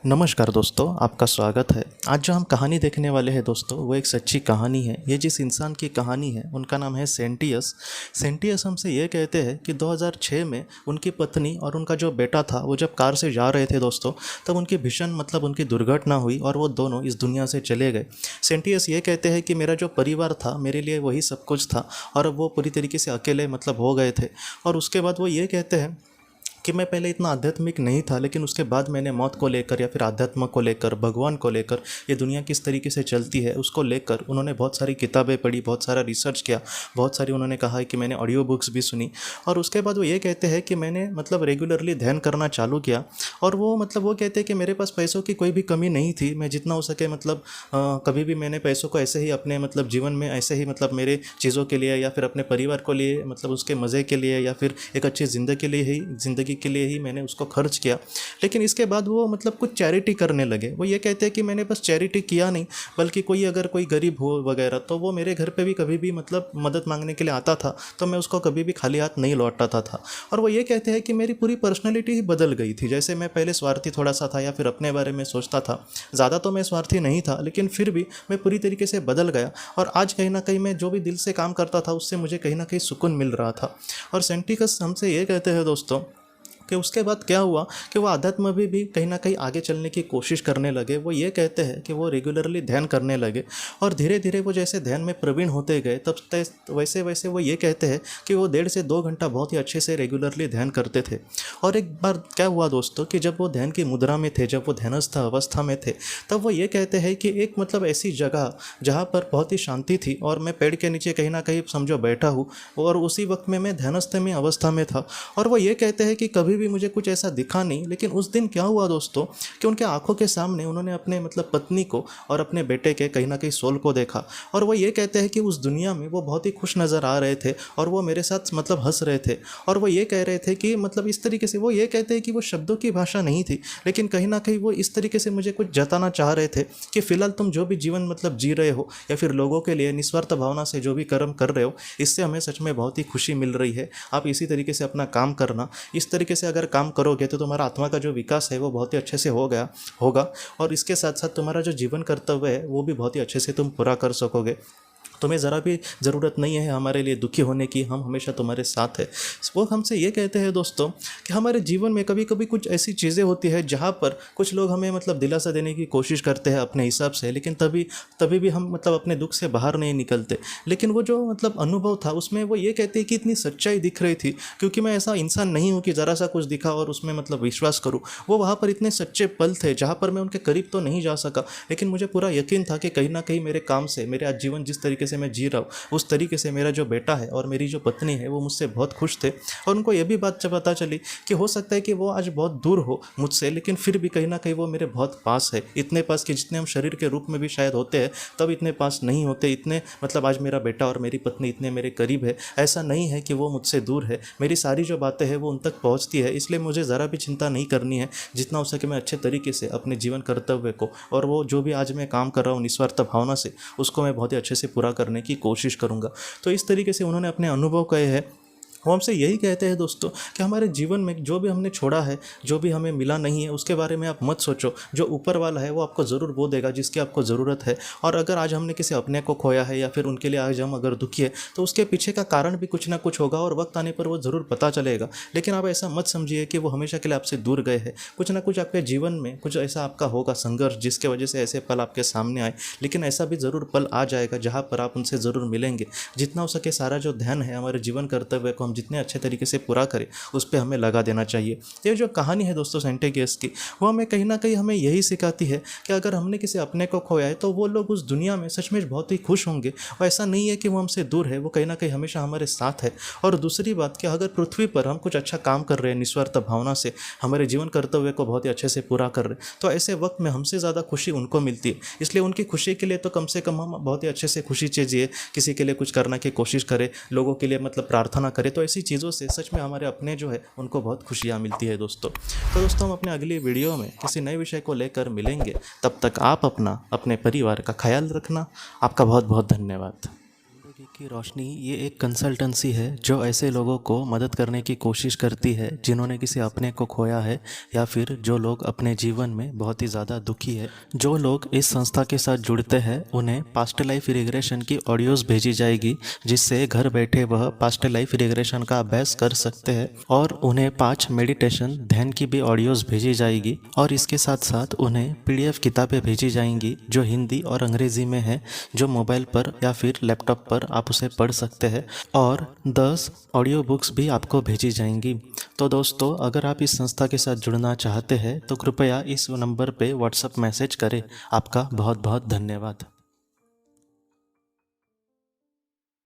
नमस्कार दोस्तों, आपका स्वागत है। आज जो हम कहानी देखने वाले हैं दोस्तों, वो एक सच्ची कहानी है। ये जिस इंसान की कहानी है उनका नाम है सेंटियस। सेंटियस हमसे ये कहते हैं कि 2006 में उनकी पत्नी और उनका जो बेटा था वो जब कार से जा रहे थे दोस्तों, तब उनकी भीषण उनकी दुर्घटना हुई और वो दोनों इस दुनिया से चले गए। सेंटियस ये कहते हैं कि मेरा जो परिवार था मेरे लिए वही सब कुछ था और अब वो पूरी तरीके से अकेले हो गए थे। और उसके बाद वो ये कहते हैं कि मैं पहले इतना आध्यात्मिक नहीं था, लेकिन उसके बाद मैंने मौत को लेकर या फिर आध्यात्म को लेकर, भगवान को लेकर, ये दुनिया किस तरीके से चलती है उसको लेकर उन्होंने बहुत सारी किताबें पढ़ी, बहुत सारा रिसर्च किया, बहुत सारी उन्होंने कहा है कि मैंने ऑडियो बुक्स भी सुनी। और उसके बाद वो ये कहते हैं कि मैंने रेगुलरली ध्यान करना चालू किया। और वो कहते हैं कि मेरे पास पैसों की कोई भी कमी नहीं थी। मैं जितना हो सके कभी भी मैंने पैसों को ऐसे ही अपने जीवन में ऐसे ही मेरे चीज़ों के लिए या फिर अपने परिवार को लिए उसके मज़े के लिए या फिर एक अच्छी ज़िंदगी के लिए ही मैंने उसको खर्च किया। लेकिन इसके बाद वो कुछ चैरिटी करने लगे। वो ये कहते हैं कि मैंने बस चैरिटी किया नहीं, बल्कि अगर कोई गरीब हो वगैरह तो वो मेरे घर पे भी कभी भी मदद मांगने के लिए आता था, तो मैं उसको कभी भी खाली हाथ नहीं लौटाता था। और वो ये कहते हैं कि मेरी पूरी पर्सनैलिटी ही बदल गई थी। जैसे मैं पहले स्वार्थी थोड़ा सा था या फिर अपने बारे में सोचता था, ज़्यादा तो मैं स्वार्थी नहीं था, लेकिन फिर भी मैं पूरी तरीके से बदल गया। और आज कहीं ना कहीं मैं जो भी दिल से काम करता था उससे मुझे कहीं ना कहीं सुकून मिल रहा था। और सेंटिकस हमसे ये कहते हैं दोस्तों कि उसके बाद क्या हुआ कि वो आध्यात्म में भी कहीं ना कहीं आगे चलने की कोशिश करने लगे। वो ये कहते हैं कि वो रेगुलरली ध्यान करने लगे और धीरे धीरे वो जैसे ध्यान में प्रवीण होते गए, तब वैसे वैसे वो ये कहते हैं कि वो 1.5 से 2 घंटा बहुत ही अच्छे से रेगुलरली ध्यान करते थे। और एक बार क्या हुआ दोस्तों कि जब वो ध्यान की मुद्रा में थे, जब वो ध्यानस्थ अवस्था में थे, तब वो ये कहते हैं कि एक ऐसी जगह जहाँ पर बहुत ही शांति थी और मैं पेड़ के नीचे कहीं ना कहीं समझो बैठा हूँ और उसी वक्त में मैं ध्यानस्थ में अवस्था में था। और वो ये कहते हैं कि कभी भी मुझे कुछ ऐसा दिखा नहीं, लेकिन उस दिन क्या हुआ दोस्तों कि उनके आंखों के सामने उन्होंने अपने पत्नी को और अपने बेटे के कहीं ना कहीं सोल को देखा। और वो ये कहते हैं कि उस दुनिया में वो बहुत ही खुश नज़र आ रहे थे और वो मेरे साथ हंस रहे थे। और वो ये कह रहे थे कि इस तरीके से वो ये कहते हैं कि वो शब्दों की भाषा नहीं थी, लेकिन कहीं ना कहीं वो इस तरीके से मुझे कुछ जताना चाह रहे थे कि फ़िलहाल तुम जो भी जीवन जी रहे हो या फिर लोगों के लिए निस्वार्थ भावना से जो भी कर्म कर रहे हो, इससे हमें सच में बहुत ही खुशी मिल रही है। आप इसी तरीके से अपना काम करना, इस तरीके से अगर काम करोगे तो तुम्हारा आत्मा का जो विकास है वो बहुत ही अच्छे से होगा। और इसके साथ साथ तुम्हारा जो जीवन कर्तव्य है वो भी बहुत ही अच्छे से तुम पूरा कर सकोगे। तुम्हें ज़रा भी ज़रूरत नहीं है हमारे लिए दुखी होने की, हम हमेशा तुम्हारे साथ है। वो हमसे ये कहते हैं दोस्तों कि हमारे जीवन में कभी कभी कुछ ऐसी चीज़ें होती है जहाँ पर कुछ लोग हमें दिलासा देने की कोशिश करते हैं अपने हिसाब से, लेकिन तभी तभी भी हम अपने दुख से बाहर नहीं निकलते। लेकिन वो जो अनुभव था उसमें वो ये कहते हैं कि इतनी सच्चाई दिख रही थी, क्योंकि मैं ऐसा इंसान नहीं हूँ कि ज़रा सा कुछ दिखा और उसमें विश्वास करूँ। वो वहाँ पर इतने सच्चे पल थे जहाँ पर मैं उनके करीब तो नहीं जा सका, लेकिन मुझे पूरा यकीन था कि कहीं ना कहीं मेरे काम से, मेरे आज जीवन जिस तरीके से मैं जी रहा हूँ उस तरीके से मेरा जो बेटा है और मेरी जो पत्नी है वो मुझसे बहुत खुश थे। और उनको ये भी बात जब पता चली कि हो सकता है कि वो आज बहुत दूर हो मुझसे, लेकिन फिर भी कहीं ना कहीं वो मेरे बहुत पास है। इतने पास कि जितने हम शरीर के रूप में भी शायद होते हैं तब इतने पास नहीं होते। इतने आज मेरा बेटा और मेरी पत्नी इतने मेरे करीब है। ऐसा नहीं है कि वो मुझसे दूर है, मेरी सारी जो बातें हैं वो उन तक पहुँचती है। इसलिए मुझे ज़रा भी चिंता नहीं करनी है। जितना हो सके मैं अच्छे तरीके से अपने जीवन कर्तव्य को और वो जो भी आज मैं काम कर रहा हूँ निस्वार्थ भावना से, उसको मैं बहुत ही अच्छे से पूरा करने की कोशिश करूंगा। तो इस तरीके से उन्होंने अपने अनुभव कहे हैं। वो हमसे यही कहते हैं दोस्तों कि हमारे जीवन में जो भी हमने छोड़ा है, जो भी हमें मिला नहीं है, उसके बारे में आप मत सोचो। जो ऊपर वाला है वो आपको ज़रूर वो देगा जिसकी आपको ज़रूरत है। और अगर आज हमने किसी अपने को खोया है या फिर उनके लिए आज हम अगर दुखी है तो उसके पीछे का कारण भी कुछ ना कुछ होगा और वक्त आने पर वो ज़रूर पता चलेगा। लेकिन आप ऐसा मत समझिए कि वो हमेशा के लिए आपसे दूर गए हैं। कुछ ना कुछ आपके जीवन में कुछ ऐसा आपका होगा संघर्ष जिसके वजह से ऐसे पल आपके सामने आए, लेकिन ऐसा भी ज़रूर पल आ जाएगा जहाँ पर आप उनसे ज़रूर मिलेंगे। जितना हो सके सारा जो ध्यान है हमारे जीवन कर्तव्य को हम जितने अच्छे तरीके से पूरा करें उस पर हमें लगा देना चाहिए। ये जो कहानी है दोस्तों सेंटियस की, वो हमें कहीं ना कहीं हमें यही सिखाती है कि अगर हमने किसी अपने को खोया है तो वो लोग उस दुनिया में सचमुच बहुत ही खुश होंगे। और ऐसा नहीं है कि वो हमसे दूर है, वो कहीं ना कहीं हमेशा हमारे साथ है। और दूसरी बात कि अगर पृथ्वी पर हम कुछ अच्छा काम कर रहे हैं निस्वार्थ भावना से, हमारे जीवन कर्तव्य को बहुत ही अच्छे से पूरा कर रहे हैं, तो ऐसे वक्त में हमसे ज़्यादा खुशी उनको मिलती है। इसलिए उनकी खुशी के लिए तो कम से कम हम बहुत ही अच्छे से खुशी चाहिए, किसी के लिए कुछ करने की कोशिश करें, लोगों के लिए प्रार्थना करें। तो ऐसी चीज़ों से सच में हमारे अपने जो है उनको बहुत खुशियाँ मिलती है दोस्तों। तो दोस्तों हम अपने अगली वीडियो में किसी नए विषय को लेकर मिलेंगे। तब तक आप अपने परिवार का ख्याल रखना। आपका बहुत बहुत धन्यवाद। जिंदगी की रोशनी ये एक कंसल्टेंसी है जो ऐसे लोगों को मदद करने की कोशिश करती है जिन्होंने किसी अपने को खोया है या फिर जो लोग अपने जीवन में बहुत ही ज़्यादा दुखी है। जो लोग इस संस्था के साथ जुड़ते हैं उन्हें पास्ट लाइफ रिग्रेशन की ऑडियोज़ भेजी जाएगी, जिससे घर बैठे वह पास्ट लाइफ रिग्रेशन का अभ्यास कर सकते हैं। और उन्हें 5 मेडिटेशन ध्यान की भी ऑडियोज़ भेजी जाएगी और इसके साथ साथ उन्हें PDF किताबें भेजी जाएंगी जो हिंदी और अंग्रेज़ी में है, जो मोबाइल पर या फिर लैपटॉप पर आप उसे पढ़ सकते हैं। और 10 ऑडियो बुक्स भी आपको भेजी जाएंगी। तो दोस्तों, अगर आप इस संस्था के साथ जुड़ना चाहते हैं तो कृपया इस नंबर पे व्हाट्सएप मैसेज करें। आपका बहुत बहुत धन्यवाद।